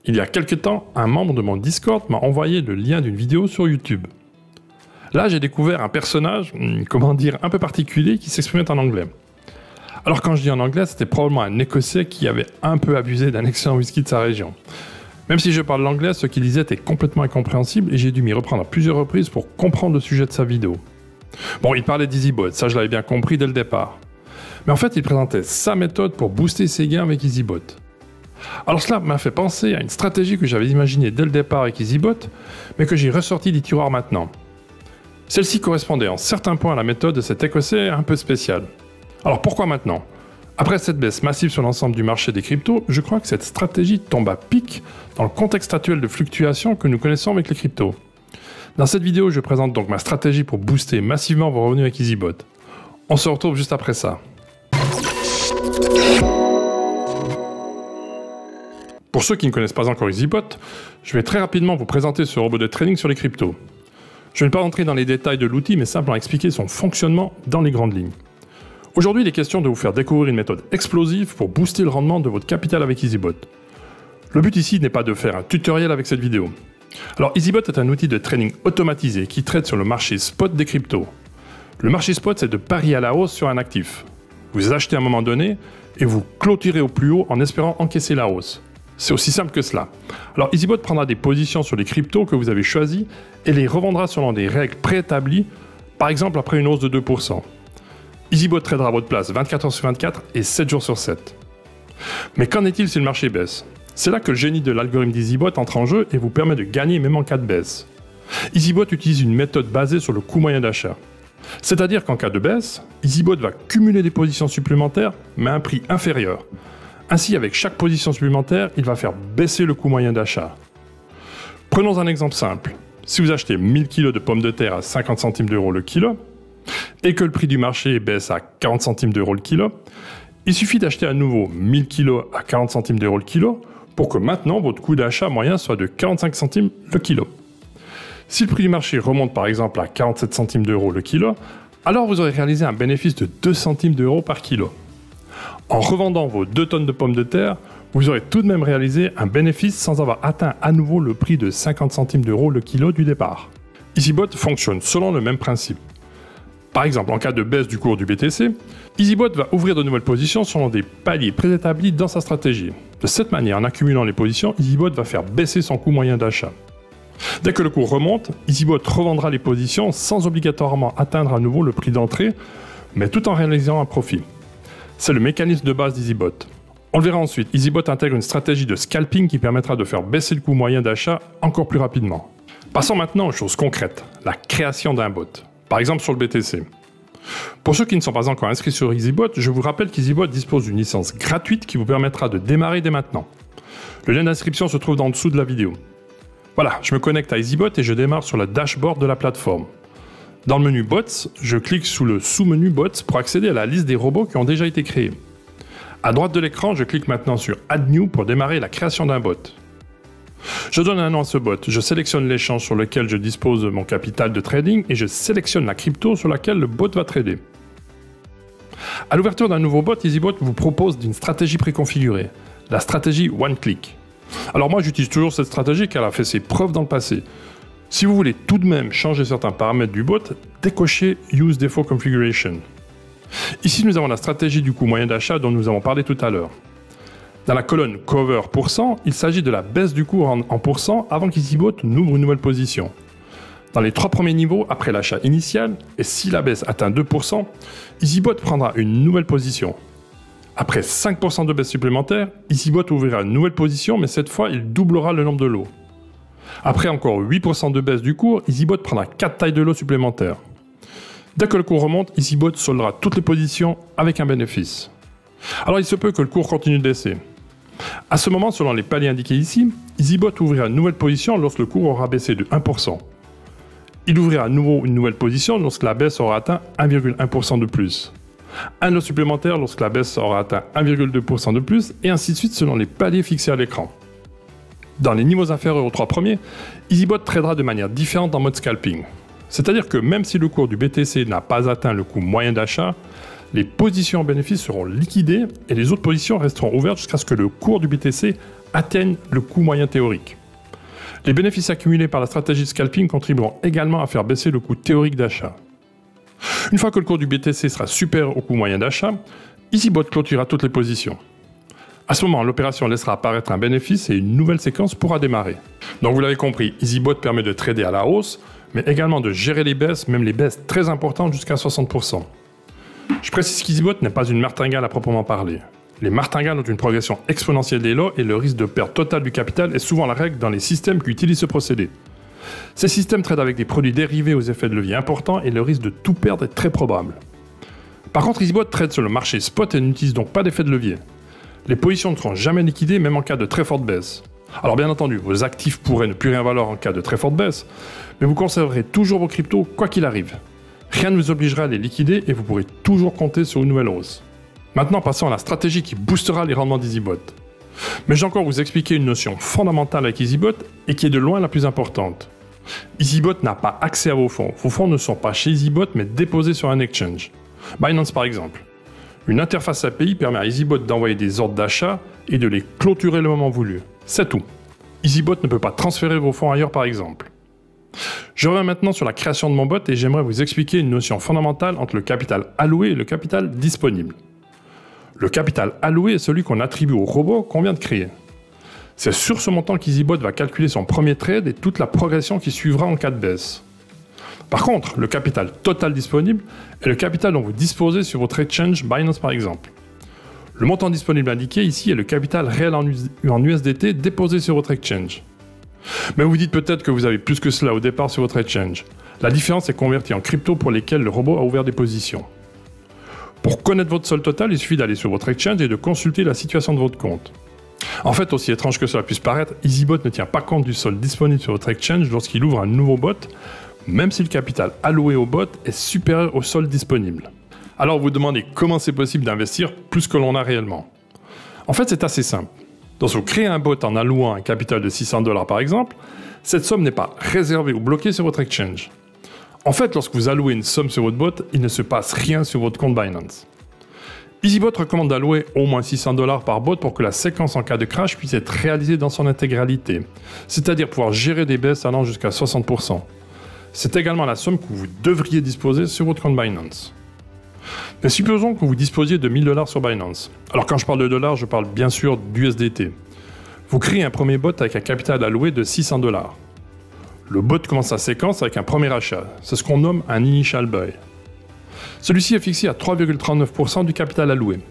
Il y a quelques temps, un membre de mon Discord m'a envoyé le lien d'une vidéo sur YouTube. Là, j'ai découvert un personnage, un peu particulier qui s'exprimait en anglais. Alors quand je dis en anglais, c'était probablement un Écossais qui avait un peu abusé d'un excellent whisky de sa région. Même si je parle l'anglais, ce qu'il disait était complètement incompréhensible et j'ai dû m'y reprendre à plusieurs reprises pour comprendre le sujet de sa vidéo. Bon, il parlait d'EasyBot, ça je l'avais bien compris dès le départ. Mais en fait, il présentait sa méthode pour booster ses gains avec EasyBot. Alors cela m'a fait penser à une stratégie que j'avais imaginée dès le départ avec EasyBot, mais que j'ai ressortie du tiroir maintenant. Celle-ci correspondait en certains points à la méthode de cet Écossais un peu spécial. Alors pourquoi maintenant ? Après cette baisse massive sur l'ensemble du marché des cryptos, je crois que cette stratégie tombe à pic dans le contexte actuel de fluctuation que nous connaissons avec les cryptos. Dans cette vidéo, je présente donc ma stratégie pour booster massivement vos revenus avec EasyBot. On se retrouve juste après ça. Pour ceux qui ne connaissent pas encore EasyBot, je vais très rapidement vous présenter ce robot de trading sur les cryptos. Je ne vais pas entrer dans les détails de l'outil, mais simplement expliquer son fonctionnement dans les grandes lignes. Aujourd'hui, il est question de vous faire découvrir une méthode explosive pour booster le rendement de votre capital avec EasyBot. Le but ici n'est pas de faire un tutoriel avec cette vidéo. Alors EasyBot est un outil de trading automatisé qui trade sur le marché spot des cryptos. Le marché spot, c'est de parier à la hausse sur un actif. Vous achetez à un moment donné et vous clôturez au plus haut en espérant encaisser la hausse. C'est aussi simple que cela. Alors EasyBot prendra des positions sur les cryptos que vous avez choisis et les revendra selon des règles préétablies, par exemple après une hausse de 2%. EasyBot tradera à votre place 24 heures sur 24 et 7 jours sur 7. Mais qu'en est-il si le marché baisse ? C'est là que le génie de l'algorithme d'EasyBot entre en jeu et vous permet de gagner même en cas de baisse. EasyBot utilise une méthode basée sur le coût moyen d'achat. C'est-à-dire qu'en cas de baisse, EasyBot va cumuler des positions supplémentaires mais à un prix inférieur. Ainsi, avec chaque position supplémentaire, il va faire baisser le coût moyen d'achat. Prenons un exemple simple. Si vous achetez 1000 kg de pommes de terre à 50 centimes d'euros le kilo, et que le prix du marché baisse à 40 centimes d'euros le kilo, il suffit d'acheter à nouveau 1000 kg à 40 centimes d'euros le kilo pour que maintenant votre coût d'achat moyen soit de 45 centimes le kilo. Si le prix du marché remonte par exemple à 47 centimes d'euros le kilo, alors vous aurez réalisé un bénéfice de 2 centimes d'euros par kilo. En revendant vos 2 tonnes de pommes de terre, vous aurez tout de même réalisé un bénéfice sans avoir atteint à nouveau le prix de 50 centimes d'euros le kilo du départ. EasyBot fonctionne selon le même principe. Par exemple, en cas de baisse du cours du BTC, EasyBot va ouvrir de nouvelles positions selon des paliers préétablis dans sa stratégie. De cette manière, en accumulant les positions, EasyBot va faire baisser son coût moyen d'achat. Dès que le cours remonte, EasyBot revendra les positions sans obligatoirement atteindre à nouveau le prix d'entrée, mais tout en réalisant un profit. C'est le mécanisme de base d'EasyBot. On le verra ensuite, EasyBot intègre une stratégie de scalping qui permettra de faire baisser le coût moyen d'achat encore plus rapidement. Passons maintenant aux choses concrètes, la création d'un bot. Par exemple sur le BTC. Pour ceux qui ne sont pas encore inscrits sur EasyBot, je vous rappelle qu'EasyBot dispose d'une licence gratuite qui vous permettra de démarrer dès maintenant. Le lien d'inscription se trouve en dessous de la vidéo. Voilà, je me connecte à EasyBot et je démarre sur le dashboard de la plateforme. Dans le menu Bots, je clique sous le sous-menu Bots pour accéder à la liste des robots qui ont déjà été créés. À droite de l'écran, je clique maintenant sur Add New pour démarrer la création d'un bot. Je donne un nom à ce bot, je sélectionne l'échange sur lequel je dispose de mon capital de trading et je sélectionne la crypto sur laquelle le bot va trader. À l'ouverture d'un nouveau bot, EasyBot vous propose une stratégie préconfigurée, la stratégie One Click. Alors moi j'utilise toujours cette stratégie car elle a fait ses preuves dans le passé. Si vous voulez tout de même changer certains paramètres du bot, décochez Use Default Configuration. Ici nous avons la stratégie du coût moyen d'achat dont nous avons parlé tout à l'heure. Dans la colonne Cover %, il s'agit de la baisse du cours en pourcent avant qu'EasyBot n'ouvre une nouvelle position. Dans les 3 premiers niveaux après l'achat initial, et si la baisse atteint 2%, EasyBot prendra une nouvelle position. Après 5% de baisse supplémentaire, EasyBot ouvrira une nouvelle position, mais cette fois il doublera le nombre de lots. Après encore 8% de baisse du cours, EasyBot prendra 4 tailles de lots supplémentaires. Dès que le cours remonte, EasyBot soldera toutes les positions avec un bénéfice. Alors il se peut que le cours continue de baisser. À ce moment, selon les paliers indiqués ici, EasyBot ouvrira une nouvelle position lorsque le cours aura baissé de 1%. Il ouvrira à nouveau une nouvelle position lorsque la baisse aura atteint 1,1% de plus. Un lot supplémentaire lorsque la baisse aura atteint 1,2% de plus, et ainsi de suite selon les paliers fixés à l'écran. Dans les niveaux inférieurs aux 3 premiers, EasyBot tradera de manière différente en mode scalping. C'est-à-dire que même si le cours du BTC n'a pas atteint le coût moyen d'achat, les positions en bénéfice seront liquidées et les autres positions resteront ouvertes jusqu'à ce que le cours du BTC atteignent le coût moyen théorique. Les bénéfices accumulés par la stratégie de scalping contribueront également à faire baisser le coût théorique d'achat. Une fois que le cours du BTC sera supérieur au coût moyen d'achat, EasyBot clôturera toutes les positions. À ce moment, l'opération laissera apparaître un bénéfice et une nouvelle séquence pourra démarrer. Donc vous l'avez compris, EasyBot permet de trader à la hausse, mais également de gérer les baisses, même les baisses très importantes jusqu'à 60%. Je précise qu'EasyBot n'est pas une martingale à proprement parler. Les martingales ont une progression exponentielle des lots et le risque de perte totale du capital est souvent la règle dans les systèmes qui utilisent ce procédé. Ces systèmes traitent avec des produits dérivés aux effets de levier importants et le risque de tout perdre est très probable. Par contre, EasyBot trade sur le marché spot et n'utilise donc pas d'effet de levier. Les positions ne seront jamais liquidées même en cas de très forte baisse. Alors bien entendu, vos actifs pourraient ne plus rien valoir en cas de très forte baisse, mais vous conserverez toujours vos cryptos quoi qu'il arrive. Rien ne vous obligera à les liquider et vous pourrez toujours compter sur une nouvelle hausse. Maintenant, passons à la stratégie qui boostera les rendements d'EasyBot. Mais j'ai encore vous expliquer une notion fondamentale avec EasyBot et qui est de loin la plus importante. EasyBot n'a pas accès à vos fonds. Vos fonds ne sont pas chez EasyBot mais déposés sur un exchange. Binance par exemple. Une interface API permet à EasyBot d'envoyer des ordres d'achat et de les clôturer le moment voulu. C'est tout. EasyBot ne peut pas transférer vos fonds ailleurs par exemple. Je reviens maintenant sur la création de mon bot et j'aimerais vous expliquer une notion fondamentale entre le capital alloué et le capital disponible. Le capital alloué est celui qu'on attribue au robot qu'on vient de créer. C'est sur ce montant qu'EasyBot va calculer son premier trade et toute la progression qui suivra en cas de baisse. Par contre, le capital total disponible est le capital dont vous disposez sur votre exchange Binance par exemple. Le montant disponible indiqué ici est le capital réel en USDT déposé sur votre exchange. Mais vous dites peut-être que vous avez plus que cela au départ sur votre exchange. La différence est convertie en crypto pour lesquels le robot a ouvert des positions. Pour connaître votre solde total, il suffit d'aller sur votre exchange et de consulter la situation de votre compte. En fait, aussi étrange que cela puisse paraître, EasyBot ne tient pas compte du solde disponible sur votre exchange lorsqu'il ouvre un nouveau bot, même si le capital alloué au bot est supérieur au solde disponible. Alors vous demandez comment c'est possible d'investir plus que l'on a réellement. En fait, c'est assez simple. Lorsque vous créez un bot en allouant un capital de $600 par exemple, cette somme n'est pas réservée ou bloquée sur votre exchange. En fait, lorsque vous allouez une somme sur votre bot, il ne se passe rien sur votre compte Binance. EasyBot recommande d'allouer au moins $600 par bot pour que la séquence en cas de crash puisse être réalisée dans son intégralité, c'est-à-dire pouvoir gérer des baisses allant jusqu'à 60%. C'est également la somme que vous devriez disposer sur votre compte Binance. Mais supposons que vous disposiez de $1000 sur Binance. Alors quand je parle de dollars, je parle bien sûr d'USDT. Vous créez un premier bot avec un capital alloué de $600. Le bot commence sa séquence avec un premier achat. C'est ce qu'on nomme un initial buy. Celui-ci est fixé à 3,39% du capital alloué.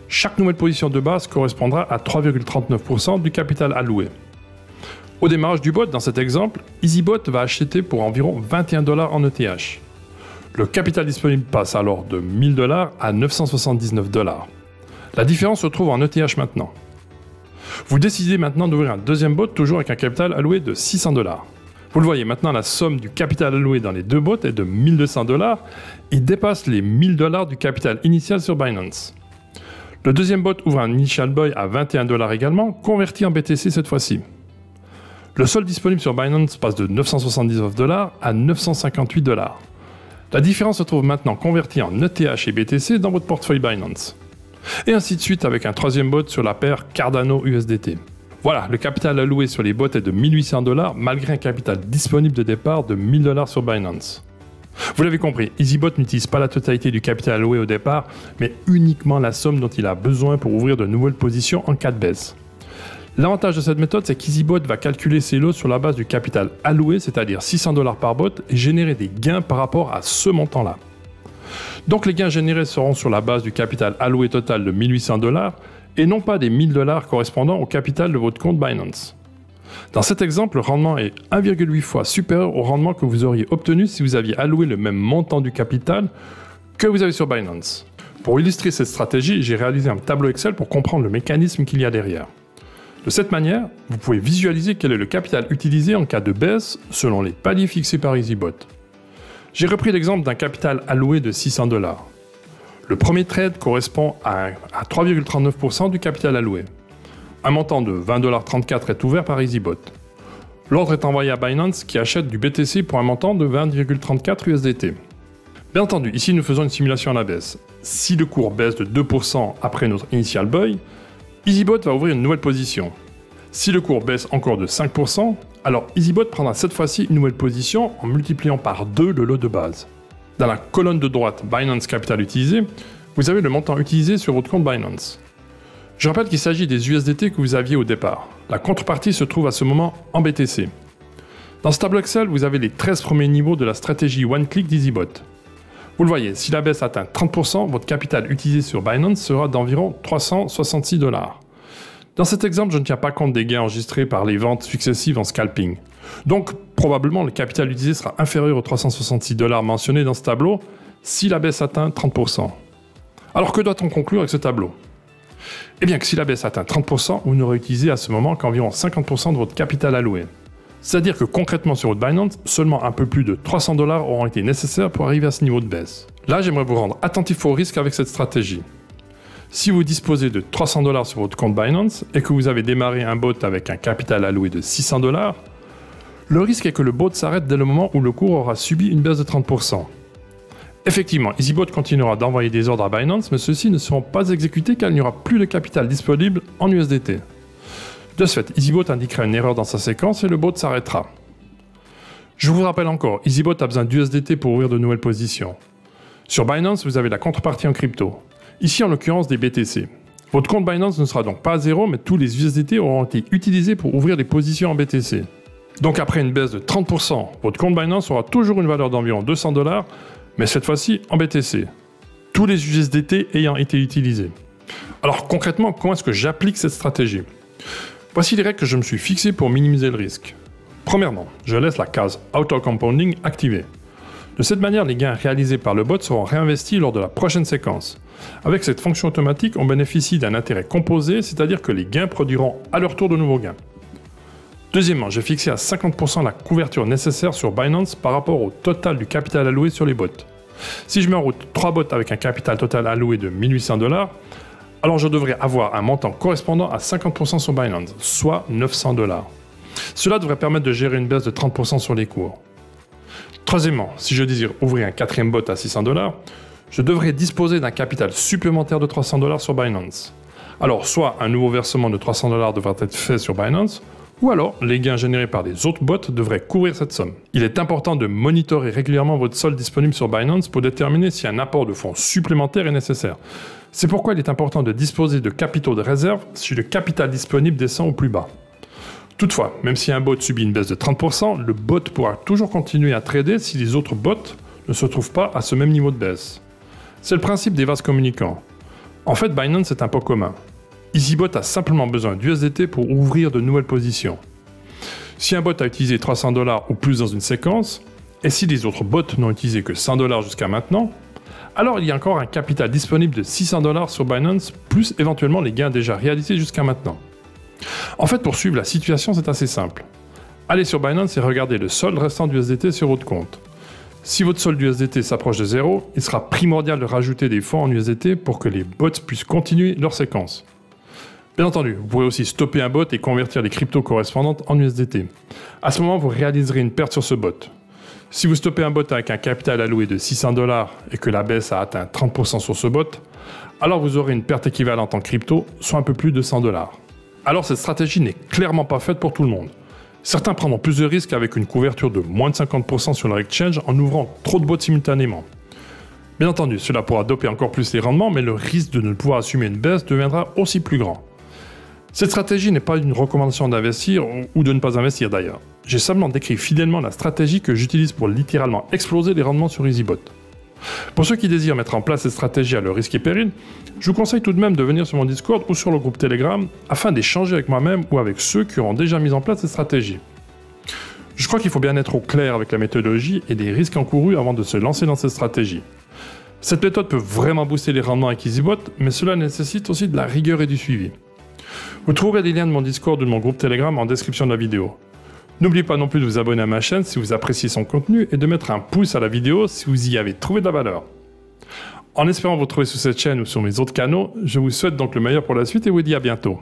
Chaque nouvelle position de base correspondra à 3,39% du capital alloué. Au démarrage du bot, dans cet exemple, EasyBot va acheter pour environ $21 en ETH. Le capital disponible passe alors de $1000 à $979. La différence se trouve en ETH maintenant. Vous décidez maintenant d'ouvrir un deuxième bot toujours avec un capital alloué de $600. Vous le voyez, maintenant la somme du capital alloué dans les deux bots est de $1200 et dépasse les $1000 du capital initial sur Binance. Le deuxième bot ouvre un initial buy à $21 également, converti en BTC cette fois-ci. Le solde disponible sur Binance passe de $979 à $958. La différence se trouve maintenant convertie en ETH et BTC dans votre portefeuille Binance. Et ainsi de suite avec un troisième bot sur la paire Cardano USDT. Voilà, le capital alloué sur les bots est de $1800 malgré un capital disponible de départ de $1000 sur Binance. Vous l'avez compris, EasyBot n'utilise pas la totalité du capital alloué au départ, mais uniquement la somme dont il a besoin pour ouvrir de nouvelles positions en cas de baisse. L'avantage de cette méthode, c'est qu'EasyBot va calculer ses lots sur la base du capital alloué, c'est-à-dire $600 par bot, et générer des gains par rapport à ce montant-là. Donc les gains générés seront sur la base du capital alloué total de $1800, et non pas des $1000 correspondant au capital de votre compte Binance. Dans cet exemple, le rendement est 1,8 fois supérieur au rendement que vous auriez obtenu si vous aviez alloué le même montant du capital que vous avez sur Binance. Pour illustrer cette stratégie, j'ai réalisé un tableau Excel pour comprendre le mécanisme qu'il y a derrière. De cette manière, vous pouvez visualiser quel est le capital utilisé en cas de baisse selon les paliers fixés par EasyBot. J'ai repris l'exemple d'un capital alloué de $600. Le premier trade correspond à 3,39% du capital alloué. Un montant de $20,34 est ouvert par EasyBot. L'ordre est envoyé à Binance qui achète du BTC pour un montant de 20,34 USDT. Bien entendu, ici nous faisons une simulation à la baisse. Si le cours baisse de 2% après notre initial buy, EasyBot va ouvrir une nouvelle position. Si le cours baisse encore de 5%, alors EasyBot prendra cette fois-ci une nouvelle position en multipliant par 2 le lot de base. Dans la colonne de droite Binance Capital utilisé, vous avez le montant utilisé sur votre compte Binance. Je rappelle qu'il s'agit des USDT que vous aviez au départ. La contrepartie se trouve à ce moment en BTC. Dans ce tableau Excel, vous avez les 13 premiers niveaux de la stratégie One Click d'EasyBot. Vous le voyez, si la baisse atteint 30%, votre capital utilisé sur Binance sera d'environ 366 $. Dans cet exemple, je ne tiens pas compte des gains enregistrés par les ventes successives en scalping. Donc, probablement, le capital utilisé sera inférieur aux 366 $ mentionnés dans ce tableau si la baisse atteint 30%. Alors, que doit-on conclure avec ce tableau? Eh bien que si la baisse atteint 30%, vous n'aurez utilisé à ce moment qu'environ 50% de votre capital alloué. C'est-à-dire que concrètement sur votre Binance, seulement un peu plus de 300 $ auront été nécessaires pour arriver à ce niveau de baisse. Là, j'aimerais vous rendre attentif au risque avec cette stratégie. Si vous disposez de 300 $ sur votre compte Binance et que vous avez démarré un bot avec un capital alloué de 600 $, le risque est que le bot s'arrête dès le moment où le cours aura subi une baisse de 30%. Effectivement, EasyBot continuera d'envoyer des ordres à Binance, mais ceux-ci ne seront pas exécutés car il n'y aura plus de capital disponible en USDT. De ce fait, EasyBot indiquera une erreur dans sa séquence et le bot s'arrêtera. Je vous rappelle encore, EasyBot a besoin d'USDT pour ouvrir de nouvelles positions. Sur Binance, vous avez la contrepartie en crypto. Ici, en l'occurrence, des BTC. Votre compte Binance ne sera donc pas à zéro, mais tous les USDT auront été utilisés pour ouvrir des positions en BTC. Donc après une baisse de 30%, votre compte Binance aura toujours une valeur d'environ 200 $, mais cette fois-ci en BTC. Tous les USDT ayant été utilisés. Alors concrètement, comment est-ce que j'applique cette stratégie? Voici les règles que je me suis fixées pour minimiser le risque. Premièrement, je laisse la case Auto Compounding activée. De cette manière, les gains réalisés par le bot seront réinvestis lors de la prochaine séquence. Avec cette fonction automatique, on bénéficie d'un intérêt composé, c'est-à-dire que les gains produiront à leur tour de nouveaux gains. Deuxièmement, j'ai fixé à 50% la couverture nécessaire sur Binance par rapport au total du capital alloué sur les bots. Si je mets en route 3 bots avec un capital total alloué de 1800 $, alors je devrais avoir un montant correspondant à 50% sur Binance, soit 900 $. Cela devrait permettre de gérer une baisse de 30% sur les cours. Troisièmement, si je désire ouvrir un quatrième bot à 600 $, je devrais disposer d'un capital supplémentaire de 300 $ sur Binance. Alors soit un nouveau versement de 300 $ devrait être fait sur Binance, ou alors les gains générés par les autres bots devraient couvrir cette somme. Il est important de monitorer régulièrement votre solde disponible sur Binance pour déterminer si un apport de fonds supplémentaire est nécessaire. C'est pourquoi il est important de disposer de capitaux de réserve si le capital disponible descend au plus bas. Toutefois, même si un bot subit une baisse de 30%, le bot pourra toujours continuer à trader si les autres bots ne se trouvent pas à ce même niveau de baisse. C'est le principe des vases communicants. En fait, Binance est un pot commun. EasyBot a simplement besoin d'USDT pour ouvrir de nouvelles positions. Si un bot a utilisé 300 $ ou plus dans une séquence, et si les autres bots n'ont utilisé que 100 $ jusqu'à maintenant, alors il y a encore un capital disponible de 600 $ sur Binance, plus éventuellement les gains déjà réalisés jusqu'à maintenant. En fait, pour suivre la situation, c'est assez simple. Allez sur Binance et regardez le solde restant d'USDT sur votre compte. Si votre solde d'USDT s'approche de zéro, il sera primordial de rajouter des fonds en USDT pour que les bots puissent continuer leur séquence. Bien entendu, vous pourrez aussi stopper un bot et convertir les cryptos correspondantes en USDT. À ce moment, vous réaliserez une perte sur ce bot. Si vous stoppez un bot avec un capital alloué de 600 $ et que la baisse a atteint 30% sur ce bot, alors vous aurez une perte équivalente en crypto, soit un peu plus de 100 $. Alors cette stratégie n'est clairement pas faite pour tout le monde. Certains prendront plus de risques avec une couverture de moins de 50% sur leur exchange en ouvrant trop de bots simultanément. Bien entendu, cela pourra doper encore plus les rendements, mais le risque de ne pouvoir assumer une baisse deviendra aussi plus grand. Cette stratégie n'est pas une recommandation d'investir ou de ne pas investir d'ailleurs. J'ai simplement décrit fidèlement la stratégie que j'utilise pour littéralement exploser les rendements sur EasyBot. Pour ceux qui désirent mettre en place cette stratégie à leur risque et péril, je vous conseille tout de même de venir sur mon Discord ou sur le groupe Telegram afin d'échanger avec moi-même ou avec ceux qui auront déjà mis en place cette stratégie. Je crois qu'il faut bien être au clair avec la méthodologie et les risques encourus avant de se lancer dans cette stratégie. Cette méthode peut vraiment booster les rendements avec EasyBot, mais cela nécessite aussi de la rigueur et du suivi. Vous trouverez les liens de mon Discord ou de mon groupe Telegram en description de la vidéo. N'oubliez pas non plus de vous abonner à ma chaîne si vous appréciez son contenu et de mettre un pouce à la vidéo si vous y avez trouvé de la valeur. En espérant vous retrouver sur cette chaîne ou sur mes autres canaux, je vous souhaite donc le meilleur pour la suite et vous dis à bientôt.